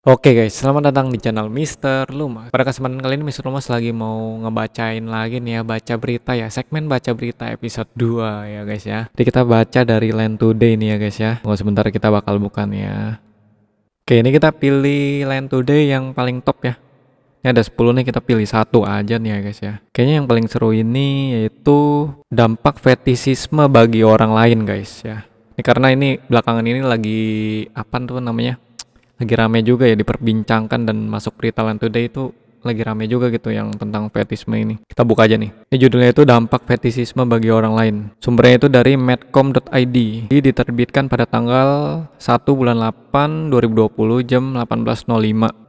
Oke guys, selamat datang di channel Mister Lumas. Pada kesempatan kali ini Mister Lumas lagi mau ngebacain lagi nih ya, baca berita ya, segmen baca berita episode 2 ya guys ya. Jadi kita baca dari Land Today nih ya guys ya. Tunggu sebentar, kita bakal buka nih ya. Oke, ini kita pilih Land Today yang paling top ya. Ini ada 10 nih, kita pilih satu aja nih ya guys ya. Kayaknya yang paling seru ini yaitu dampak fetisisme bagi orang lain guys ya. Ini karena ini belakangan ini lagi apa tuh namanya? Lagi rame juga ya diperbincangkan dan masuk berita Land Today itu lagi rame juga gitu yang tentang fetisme ini. Kita buka aja nih. Ini judulnya itu dampak fetisisme bagi orang lain. Sumbernya itu dari medcom.id. Ini diterbitkan pada tanggal 1 bulan 8 2020 jam 18.05.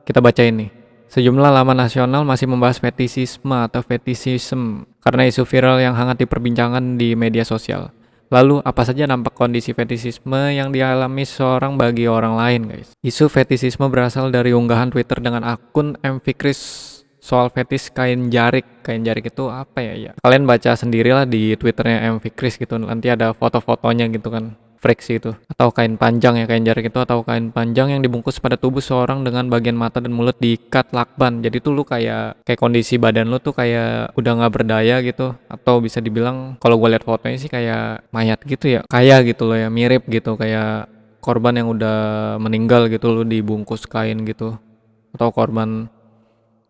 Kita baca ini. Sejumlah laman nasional masih membahas fetisisme atau fetisism karena isu viral yang hangat diperbincangkan di media sosial. Lalu, apa saja dampak kondisi fetisisme yang dialami seorang bagi orang lain, guys? Isu fetisisme berasal dari unggahan Twitter dengan akun mvikris soal fetis kain jarik. Kain jarik itu apa ya? Kalian baca sendirilah di Twitternya mvikris gitu. Nanti ada foto-fotonya gitu kan. Friksi itu. Atau kain panjang ya, kain jarik itu atau kain panjang yang dibungkus pada tubuh seorang dengan bagian mata dan mulut diikat lakban. Jadi tuh lu kayak kondisi badan lu tuh kayak udah nggak berdaya gitu, atau bisa dibilang kalau gue lihat fotonya sih kayak mayat gitu ya, kayak gitu loh ya, mirip gitu kayak korban yang udah meninggal gitu, lu dibungkus kain gitu, atau korban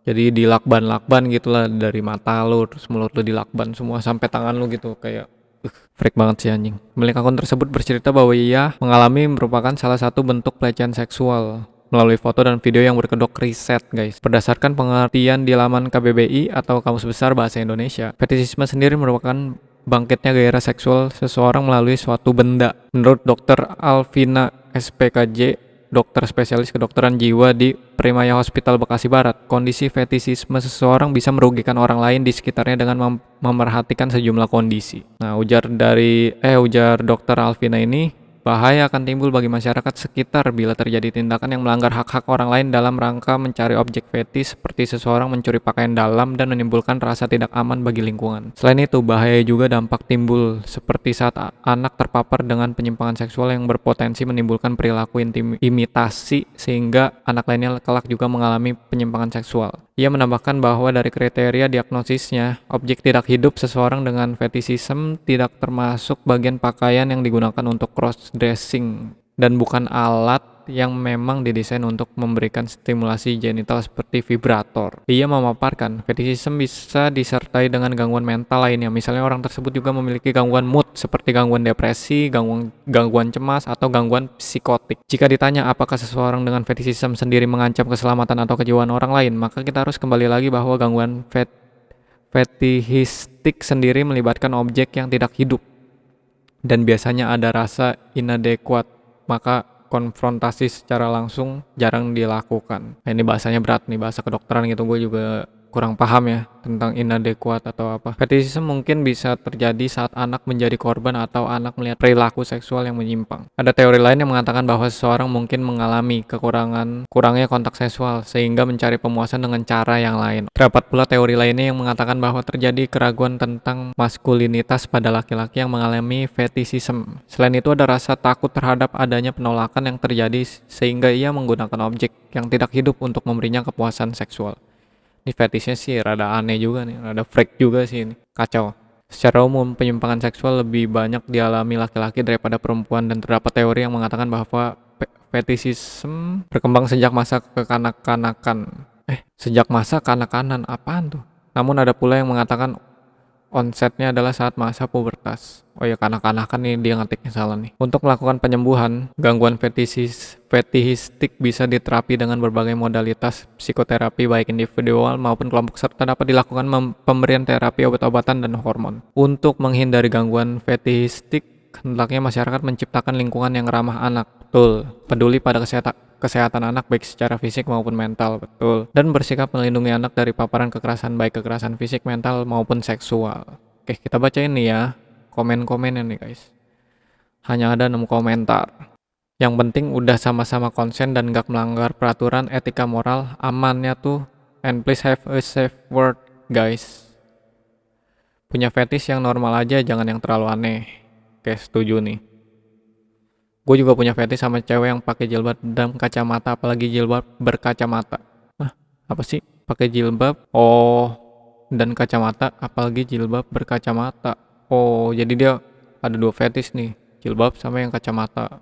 jadi dilakban-lakban gitulah dari mata lu, terus mulut lu dilakban semua sampai tangan lu gitu kayak freak banget sih anjing. Pemilik akun tersebut bercerita bahwa ia mengalami merupakan salah satu bentuk pelecehan seksual melalui foto dan video yang berkedok riset guys. Berdasarkan pengertian di laman KBBI atau Kamus Besar Bahasa Indonesia, fetisisme sendiri merupakan bangkitnya gairah seksual seseorang melalui suatu benda. Menurut Dr. Alvina SPKJ, dokter spesialis kedokteran jiwa di Primaya Hospital Bekasi Barat, kondisi fetisisme seseorang bisa merugikan orang lain di sekitarnya dengan memerhatikan sejumlah kondisi. Nah, ujar dokter Alvina ini, bahaya akan timbul bagi masyarakat sekitar bila terjadi tindakan yang melanggar hak-hak orang lain dalam rangka mencari objek fetis seperti seseorang mencuri pakaian dalam dan menimbulkan rasa tidak aman bagi lingkungan. Selain itu, bahaya juga dampak timbul seperti saat anak terpapar dengan penyimpangan seksual yang berpotensi menimbulkan perilaku imitasi sehingga anak lainnya kelak juga mengalami penyimpangan seksual. Ia menambahkan bahwa dari kriteria diagnosisnya, objek tidak hidup seseorang dengan fetishism tidak termasuk bagian pakaian yang digunakan untuk cross-dressing dan bukan alat yang memang didesain untuk memberikan stimulasi genital seperti vibrator. Ia memaparkan, fetishism bisa disertai dengan gangguan mental lainnya. Misalnya orang tersebut juga memiliki gangguan mood seperti gangguan depresi, gangguan cemas, atau gangguan psikotik. Jika ditanya apakah seseorang dengan fetishism sendiri mengancam keselamatan atau kejiwaan orang lain, maka kita harus kembali lagi bahwa gangguan fetishistik sendiri melibatkan objek yang tidak hidup dan biasanya ada rasa inadekuat, maka konfrontasi secara langsung jarang dilakukan. Nah, ini bahasanya berat nih, bahasa kedokteran gitu, gue juga kurang paham ya tentang inadekuat atau apa. Fetishisme mungkin bisa terjadi saat anak menjadi korban atau anak melihat perilaku seksual yang menyimpang. Ada teori lain yang mengatakan bahwa seseorang mungkin mengalami kurangnya kontak seksual sehingga mencari pemuasan dengan cara yang lain. Terdapat pula teori lainnya yang mengatakan bahwa terjadi keraguan tentang maskulinitas pada laki-laki yang mengalami fetishisme. Selain itu ada rasa takut terhadap adanya penolakan yang terjadi sehingga ia menggunakan objek yang tidak hidup untuk memberinya kepuasan seksual. Ini fetishnya sih rada aneh juga nih, rada freak juga sih ini. Kacau. Secara umum, penyimpangan seksual lebih banyak dialami laki-laki daripada perempuan dan terdapat teori yang mengatakan bahwa fetishisme berkembang sejak masa kekanak-kanakan. Sejak masa kanak-kanan, apaan tuh? Namun ada pula yang mengatakan onsetnya adalah saat masa pubertas. Oh ya, kanak-kanakan nih, dia ngetiknya salah nih. Untuk melakukan penyembuhan, gangguan fetishistik bisa diterapi dengan berbagai modalitas psikoterapi baik individual maupun kelompok serta dapat dilakukan pemberian terapi obat-obatan dan hormon. Untuk menghindari gangguan fetishistik, hendaknya masyarakat menciptakan lingkungan yang ramah anak. Betul, peduli pada kesehatan anak baik secara fisik maupun mental, betul. Dan bersikap melindungi anak dari paparan kekerasan baik kekerasan fisik, mental maupun seksual. Oke, kita baca ini ya. Komen-komennya nih guys. Hanya ada 6 komentar. Yang penting udah sama-sama konsen dan gak melanggar peraturan etika moral, amannya tuh. And please have a safe word guys. Punya fetish yang normal aja, jangan yang terlalu aneh. Oke, setuju nih. Gue juga punya fetish sama cewek yang pakai jilbab dan kacamata, apalagi jilbab berkacamata. Hah, apa sih? Pakai jilbab? Oh, dan kacamata, apalagi jilbab berkacamata. Oh, jadi dia ada dua fetish nih, jilbab sama yang kacamata.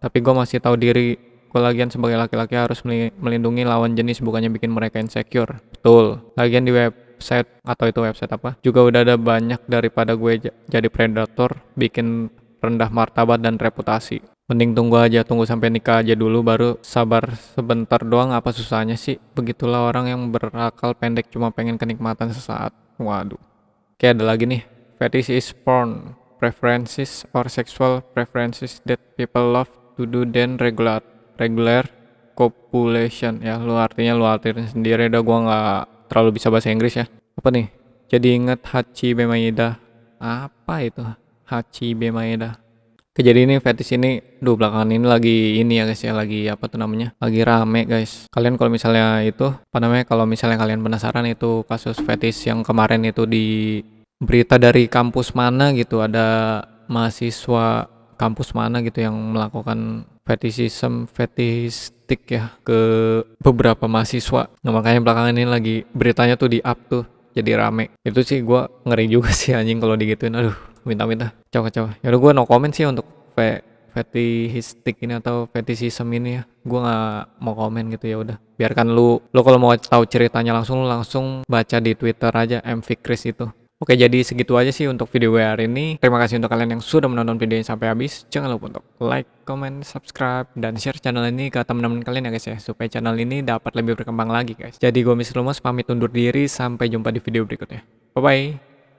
Tapi gue masih tahu diri, gue lagian sebagai laki-laki harus melindungi lawan jenis, bukannya bikin mereka insecure. Betul. Lagian di website, atau itu website apa, juga udah ada banyak daripada gue jadi predator, bikin rendah martabat dan reputasi. Mending tunggu aja, tunggu sampai nikah aja dulu, baru sabar sebentar doang, apa susahnya sih? Begitulah orang yang berakal pendek cuma pengen kenikmatan sesaat. Waduh. Kayak ada lagi nih, fetish is porn, preferences or sexual preferences that people love to do then regular copulation. Ya lu artinya lu artiin sendiri dah, gua nggak terlalu bisa bahasa Inggris ya. Apa nih? Jadi inget Hachi Bemaeda. Apa itu? Hachi Bemaeda. Kejadian ini fetish ini belakangan ini lagi ini ya guys ya, lagi apa tuh namanya, lagi rame guys. Kalian kalau misalnya itu apa namanya, kalau misalnya kalian penasaran itu kasus fetish yang kemarin itu di berita dari kampus mana gitu, ada mahasiswa kampus mana gitu yang melakukan fetishistik ya ke beberapa mahasiswa. Nah makanya belakangan ini lagi beritanya tuh di up tuh, jadi rame. Itu sih gua ngeri juga sih anjing kalau digituin. Aduh, minta-minta kacau-kacau. Yaudah gue no comment sih untuk fetishistik ini atau fetishism ini ya. Gue nggak mau komen gitu, ya udah. Biarkan lu kalau mau tahu ceritanya langsung, lu langsung baca di Twitter aja @mfikris itu. Oke, jadi segitu aja sih untuk video gue hari ini. Terima kasih untuk kalian yang sudah menonton videonya sampai habis. Jangan lupa untuk like, comment, subscribe, dan share channel ini ke teman-teman kalian ya guys ya, supaya channel ini dapat lebih berkembang lagi guys. Jadi gue Mr. Lumos pamit undur diri, sampai jumpa di video berikutnya. Bye bye.